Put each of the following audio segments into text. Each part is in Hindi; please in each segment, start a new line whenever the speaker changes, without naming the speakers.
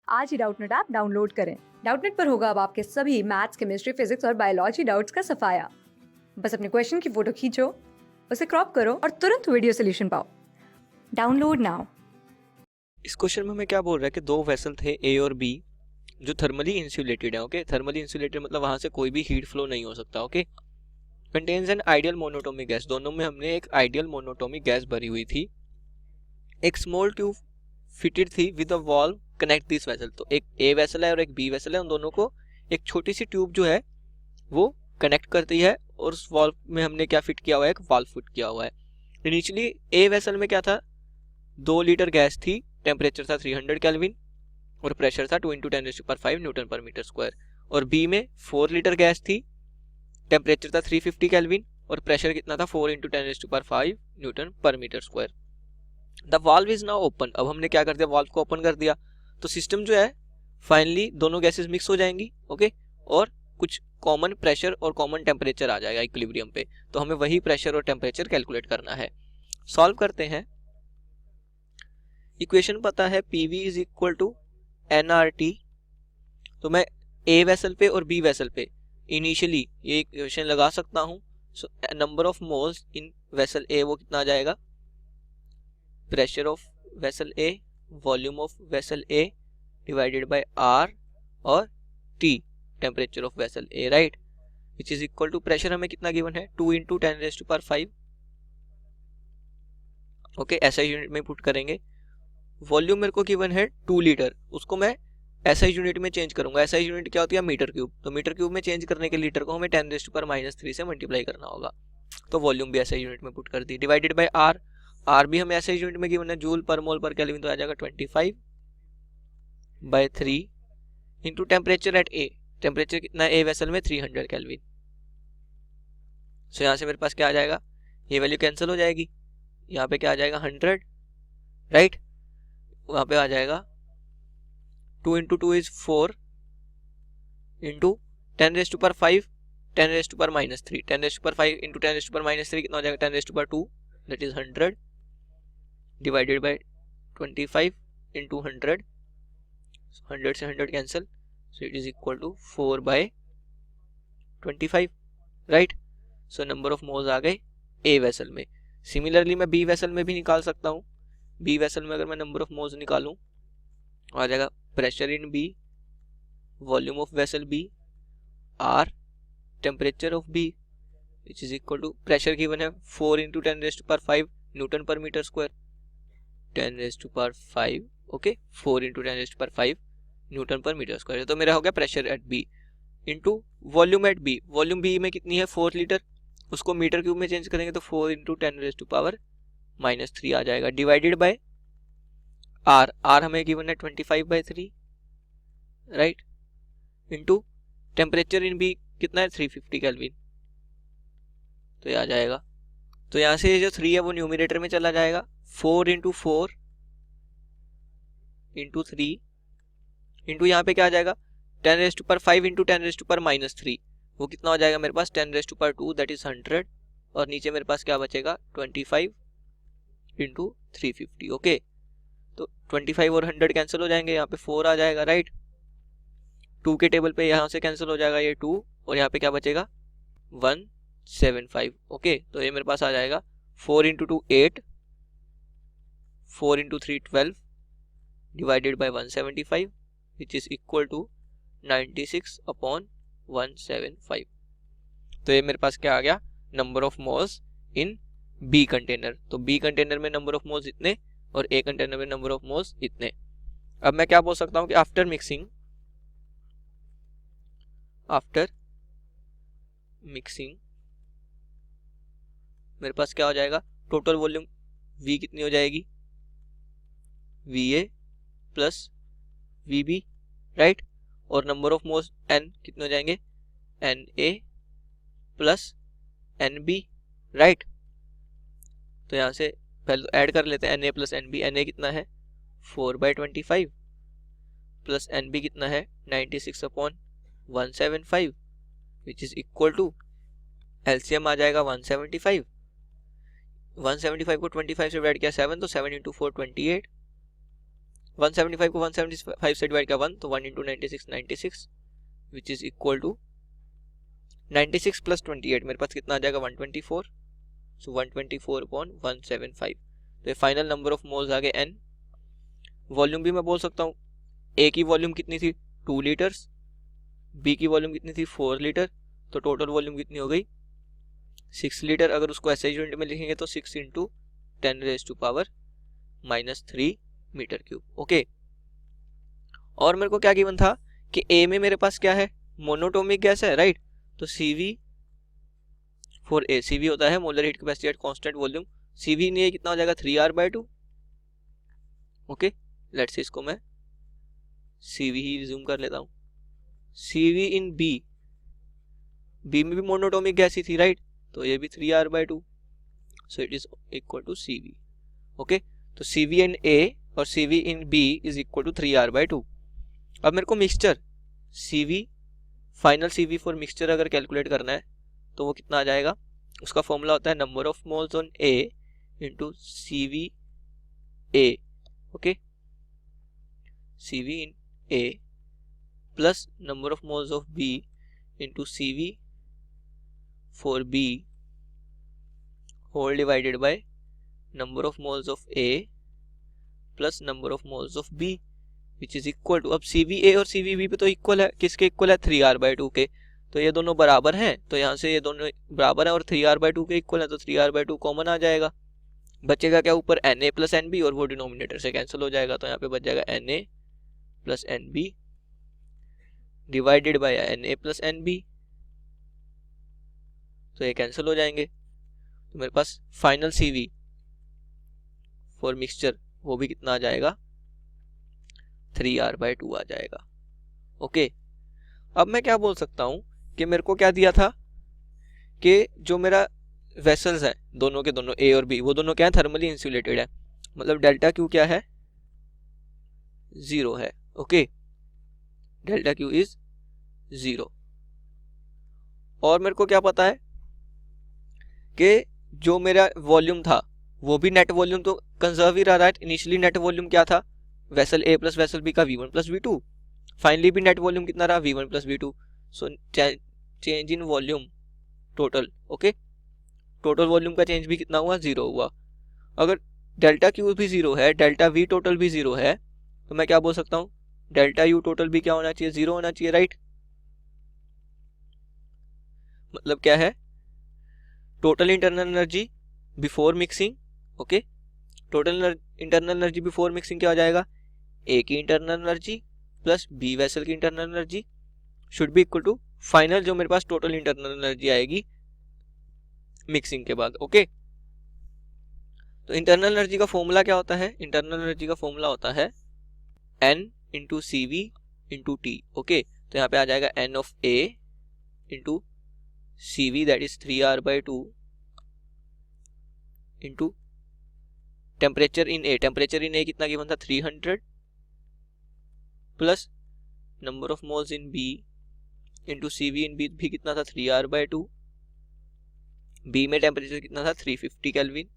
आज ही डाउटनेट ऐप डाउनलोड करें। डाउटनेट पर होगा अब आपके सभी मैथ्स, केमिस्ट्री, फिजिक्स और बायोलॉजी डाउट्स का सफाया। बस अपने क्वेश्चन की फोटो खींचो, उसे क्रॉप करो और तुरंत वीडियो सोल्यूशन पाओ। Download now.
इस क्वेश्चन में हमें क्या बोल रहा है कि दो वेसल थे ए और बी जो थर्मली इंसुलेटेड है। ओके, थर्मली इंसुलेटेड मतलब वहां से कोई भी हीट फ्लो नहीं हो सकता। Okay, contains an ideal monatomic gas, दोनों में हमने एक आइडियल मोनोटोमिक गैस भरी हुई थी। एक स्मॉल ट्यूब फिटेड थी with a valve connect this vessel, तो एक ए वेसल है और एक बी वेसल है, उन दोनों को एक छोटी सी ट्यूब जो है वो कनेक्ट करती है और उस वाल्व में हमने क्या फिट किया हुआ है, एक वाल्व फिट किया हुआ है। इनिशियली ए वेसल में क्या था, 2 लीटर गैस थी, टेम्परेचर था 300 केल्विन और प्रेशर था 2 × 10⁵ न्यूटन पर मीटर स्क्वायर। और बी में 4 लीटर गैस थी, टेम्परेचर था 350 केल्विन और प्रेशर कितना था 4 × 10⁵ newton per metre square. The valve is now open, अब हमने क्या कर दिया, वाल्व को ओपन कर दिया, तो सिस्टम जो है फाइनली दोनों गैसेस मिक्स हो जाएंगी। ओके, और कुछ कॉमन प्रेशर और कॉमन टेम्परेचर आ जाएगा इक्विलिब्रियम पे, तो हमें वही प्रेशर और टेम्परेचर कैलकुलेट करना है। सॉल्व करते हैं। इक्वेशन पता है PV is equal to nRT, तो मैं ए वेसल पे और बी वेसल पे इनिशियली ये इक्वेशन लगा सकता हूँ। So number of moles in vessel A वो कितना आ जाएगा, pressure of vessel A, volume of vessel A divided by R और T temperature of vessel A, right, which is equal to pressure हमें कितना गिवन है 2 × 10⁵। ओके, ऐसा यूनिट में पुट करेंगे। वॉल्यूम मेरे को गिवन है 2 लीटर, उसको मैं ऐसा यूनिट में चेंज करूंगा। ऐसा यूनिट क्या होती है, मीटर क्यूब, तो मीटर क्यूब में चेंज करने के लीटर को हमें 10⁻³ से मल्टीप्लाई करना होगा, तो वॉल्यूम भी ऐसा यूनिट में पुट कर दी। डिवाइडेड बाय आर, आर भी हमें ऐसे यूनिट में गिवन है जूल पर मोल पर केल्विन, तो आ जाएगा 25/3 into temperature at A, temperature कितना है ए वेसल में 300 केल्विन। सो यहाँ से मेरे पास क्या आ जाएगा, ये वैल्यू कैंसिल हो जाएगी, यहाँ पे क्या आ जाएगा 100, राइट, वहां पे आ जाएगा 2 × 2 इज 4 इंटू 10⁵ 10⁻³ 10⁵ इंटू 10⁻³ कितना हो जाएगा 10⁻², that is 100 divided by 25 into 100, 100 से 100 cancel, so it is equal to 4/25, right. So number of moles आ गए ए वेसल में। सिमिलरली मैं बी वेसल में भी निकाल सकता हूँ। बी वेसल में अगर मैं नंबर ऑफ मोल्स निकालूं, आ जाएगा pressure in B, volume of vessel B, R, temperature of B, which is equal to pressure given है 4 × 10⁵ newton per metre square, 10⁵, okay, 4 × 10⁵ newton per metre square, तो मेरा हो गया pressure at B into volume at B. Volume B में कितनी है 4 लीटर, उसको मीटर क्यूब में चेंज करेंगे तो 4 × 10⁻³ आ जाएगा, डिवाइडेड बाय आर, आर हमें गिवन है 25/3, right, into temperature in B कितना है 350 केल्विन, तो ये आ जाएगा। तो यहाँ से जो 3 है वो न्यूमरेटर में चला जाएगा, 4 × 4 इंटू 3 इंटू यहाँ पे क्या आ जाएगा 10⁵ इंटू 10⁻³ वो कितना हो जाएगा मेरे पास 10⁻², दैट इज 100, और नीचे मेरे पास क्या बचेगा 25 इंटू 350। ओके, तो 25 और 100 कैंसिल हो जाएंगे, यहाँ पे 4 आ जाएगा, राइट, 2 के टेबल पे यहाँ से कैंसिल हो जाएगा ये 2, और यहाँ पे क्या बचेगा 175। ओके, तो ये मेरे पास आ जाएगा 4 × 2 8, 4 × 3 12 divided by 175 which is equal to 96/175। तो ये मेरे पास क्या आ गया, number of moles in B container. तो बी कंटेनर में नंबर ऑफ मोल्स इतने और ए कंटेनर में नंबर ऑफ मोल्स इतने। अब मैं क्या बोल सकता हूँ कि आफ्टर मिक्सिंग मेरे पास क्या हो जाएगा, टोटल वॉल्यूम V कितनी हो जाएगी, VA प्लस VB, राइट, और नंबर ऑफ मोल्स N कितने हो जाएंगे, NA प्लस NB, राइट। तो यहाँ से पहले ऐड कर लेते हैं NA प्लस NB। NA कितना है 4/25 प्लस NB कितना है 96/175 which is equal to LCM आ जाएगा 175, 175 को 25 से डिवाइड किया 7, तो 7 × 4 28, 175 को 175 से डिवाइड किया 1, तो 1 into 96 96, which is equal to 96 plus 28 मेरे पास कितना आ जाएगा 124, सो 124/175। तो ये फाइनल नंबर ऑफ मोल्स आ गए n। वॉल्यूम भी मैं बोल सकता हूँ, ए की वॉल्यूम कितनी थी 2 लीटर्स, बी की वॉल्यूम कितनी थी 4 लीटर, तो टोटल वॉल्यूम कितनी हो गई 6 लीटर। अगर उसको ऐसे यूनिट में लिखेंगे तो 6 इंटू 10⁻³ मीटर क्यूब। ओके, और मेरे को क्या गिवन था कि ए में मेरे पास क्या है मोनोटोमिक गैस है, राइट। तो CV फॉर ए, CV होता है molar heat capacity at constant volume. CV in ए कितना हो जाएगा 3R/2। ओके, लेट्स से इसको मैं CV ही रिज्यूम कर लेता हूँ। CV इन बी, बी में भी मोनोटोमिक गैस ही थी, राइट, तो ये भी 3R/2, so it is equal to CV। Okay, तो CV इन ए और CV in B is equal to 3R/2। अब मेरे को mixture CV, final CV for mixture अगर कैलकुलेट करना है तो वो कितना आ जाएगा, उसका फॉर्मूला होता है number of moles on A into CV A। Okay, CV in A plus number of moles of B into CV for B whole divided by number of moles of A plus number of moles of B which is equal to, अब CVA और CVB पे तो इक्वल है, किसके इक्वल है 3R/2 के, तो ये दोनों बराबर हैं, तो यहाँ से ये दोनों बराबर हैं और 3R/2 के इक्वल है, तो 3R/2 कॉमन आ जाएगा। बचेगा क्या ऊपर Na प्लस NB, और वो डिनोमिनेटर से कैंसिल हो जाएगा, तो यहाँ पे बच जाएगा Na plus NB divided by Na plus NB, तो ये कैंसिल हो जाएंगे। तो मेरे पास फाइनल CV फॉर मिक्सचर वो भी कितना आ जाएगा 3R/2 आ जाएगा। ओके, अब मैं क्या बोल सकता हूं कि मेरे को क्या दिया था कि जो मेरा वेसल्स है दोनों के दोनों A और B, वो दोनों क्या है थर्मली इंसुलेटेड है, मतलब डेल्टा Q क्या है 0 है। Okay, delta Q is 0। और मेरे को क्या पता है कि जो मेरा वॉल्यूम था वो भी नेट वॉल्यूम तो कंजर्व ही रहा है। इनिशियली नेट वॉल्यूम क्या था vessel A plus vessel B का V1 प्लस V2, फाइनली भी नेट वॉल्यूम कितना रहा V1 plus V2। So change in volume total, okay, total volume का चेंज भी कितना हुआ 0 हुआ। अगर डेल्टा Q भी 0 है, डेल्टा V टोटल भी 0 है, तो मैं क्या बोल सकता हूँ डेल्टा U टोटल भी क्या होना चाहिए 0 होना चाहिए, राइट। मतलब क्या है total internal energy before mixing, okay, total internal energy before mixing क्या हो जाएगा A की internal energy plus B vessel की internal energy should be equal to final जो मेरे पास टोटल इंटरनल एनर्जी आएगी मिक्सिंग के बाद। ओके, तो इंटरनल एनर्जी का फॉर्मूला क्या होता है, इंटरनल एनर्जी का फॉर्मूला होता है N into CV into T। Okay, तो यहाँ पे आ जाएगा N of A into CV that is 3R/2 into temperature in A, temperature in A कितना गिवन था 300 plus number of moles in B into CV in B भी कितना था 3R/2, B में टेम्परेचर कितना था 350 kelvin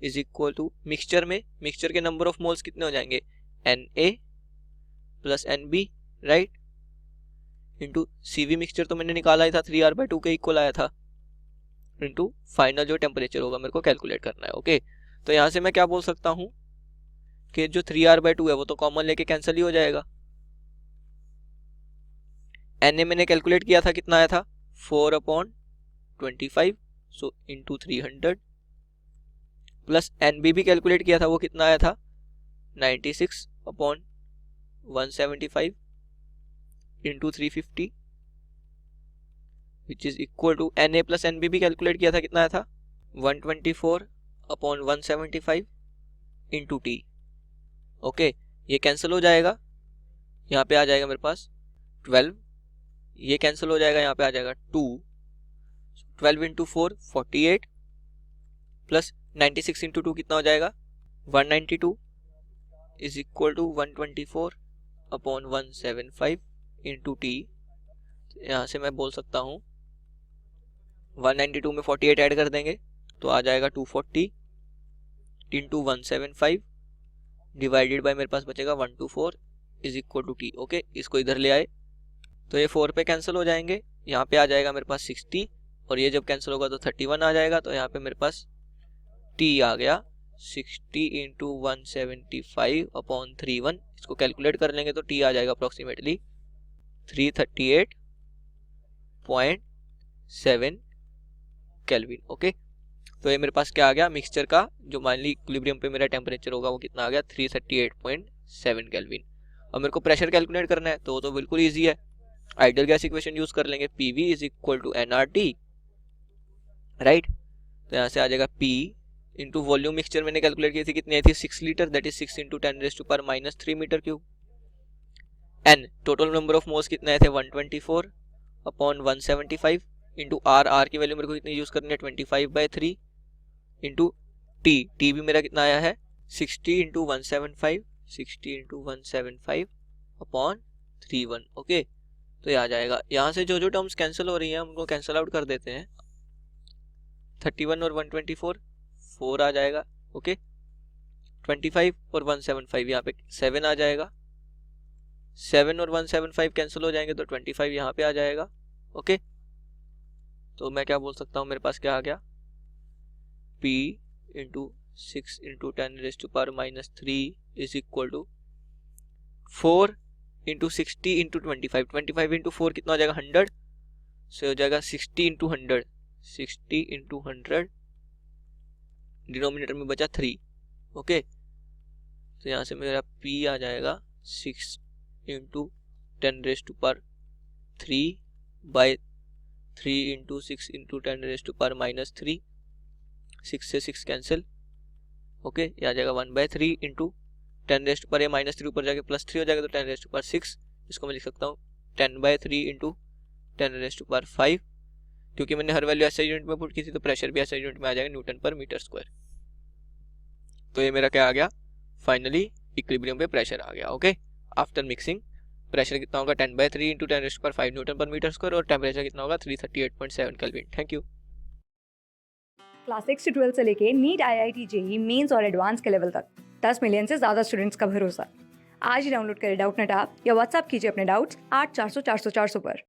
is equal to mixture में, मिक्सचर के नंबर ऑफ मोल्स कितने हो जाएंगे Na plus NB, right, into CV mixture तो मैंने निकाला ही था 3R/2 के इक्वल आया था, इंटू फाइनल जो टेम्परेचर होगा मेरे को कैलकुलेट करना है। ओके, तो यहाँ से मैं क्या बोल सकता हूँ कि जो 3R/2 है वो तो कॉमन लेके कैंसिल ही हो जाएगा। Na मैंने कैलकुलेट किया था कितना आया था 4/25, सो इंटू 300 प्लस NB भी कैलकुलेट किया था वो कितना आया था 96/175 into 350 which is equal to Na plus NB भी कैलकुलेट किया था कितना आया था 124/175 इंटू T। ओके, ये कैंसिल हो जाएगा, यहाँ पे आ जाएगा मेरे पास 12, ये कैंसिल हो जाएगा, यहाँ पे आ जाएगा 2, 12 इंटू 4 48 प्लस 96 इंटू 2 कितना हो जाएगा 192 is equal to 124/175 into T। यहाँ से मैं बोल सकता हूँ 192 में 48 ऐड कर देंगे तो आ जाएगा 240 इंटू 175 डिवाइडेड बाय मेरे पास बचेगा 124 is equal to T. Okay, इसको इधर ले आए तो ये 4 पे कैंसिल हो जाएंगे, यहाँ पे आ जाएगा मेरे पास 60 और ये जब कैंसिल होगा तो 31 आ जाएगा, तो यहाँ पे मेरे पास टी आ गया 60 इंटू 175 अपॉन 31। इसको कैलकुलेट कर लेंगे तो टी आ जाएगा अप्रोक्सीमेटली 338.7 केल्विन। ओके, तो ये मेरे पास क्या आ गया, मिक्सचर का जो मान ली इक्विलिब्रियम पे मेरा टेम्परेचर होगा वो कितना आ गया 338.7 केल्विन। और मेरे को प्रेशर कैलकुलेट करना है तो बिल्कुल ईजी है, आइडियल गैस इक्वेशन यूज कर लेंगे, PV is equal to nRT, right. तो यहाँ से आ जाएगा P इंटू वॉल्यूम मिक्सचर मैंने कैलकुलेट की थी, कितनी आई थी 6 litre, that is 6 into 10⁻³ metre cube. N total number of moles कितने आए थे 124 अपॉन 175 इंटू R की वैल्यू मेरे को कितनी यूज करनी है 25/3 इंटू T भी मेरा कितना आया है 60 इंटू 175 अपॉन 31। ओके, तो ये आ जाएगा, यहाँ से जो टर्म्स कैंसिल हो रही हैं उनको कैंसिल आउट कर देते हैं, 31 और 124 4 आ जाएगा। ओके, 25 और 175 यहाँ पे 7 आ जाएगा, 7 और 175 कैंसिल हो जाएंगे तो 25 यहाँ पे आ जाएगा। ओके, तो मैं क्या बोल सकता हूँ, मेरे पास क्या आ गया P into 6 into 10⁻³ is equal to 4 into 60 into 25 into 4 कितना हो जाएगा 100, से हो जाएगा 60 इंटू 100, 60 इंटू 100, डिनोमिनेटर में बचा 3। ओके, तो यहाँ से मेरा P आ जाएगा 6 इंटू 10⁻³ बाय 3 इंटू 6 इंटू 10⁻³ 6 से 6 कैंसिल। ओके, ये आ जाएगा 1/3 इंटू 10⁻³ ऊपर जाके +3 हो जाएगा तो 10⁻⁶। इसको मैं लिख सकता हूँ 10/3 इंटू 10⁻⁵, क्योंकि मैंने हर वैल्यू ऐसे यूनिट में पुट की थी तो प्रेशर भी ऐसे यूनिट में आ जाएगा Nm/m²। तो ये मेरा क्या आ गया, फाइनली इक्विलिब्रियम पे प्रेशर आ गया। ओके, आफ्टर मिक्सिंग प्रेशर कितना होगा 10/3 इंटू 10⁻⁵ Nm/m² और टेम्परेचर कितना होगा 338.7 केल्विन। Thank you.
क्लास 6 से 12 से लेके नीट, IIT, JEE मेंस और एडवांस के लेवल तक 10 मिलियन से ज़्यादा स्टूडेंट्स का भरोसा। आज ही डाउनलोड करें डाउटनेट ऐप या व्हाट्सएप कीजिए अपने डाउट्स 8400 400 400 पर।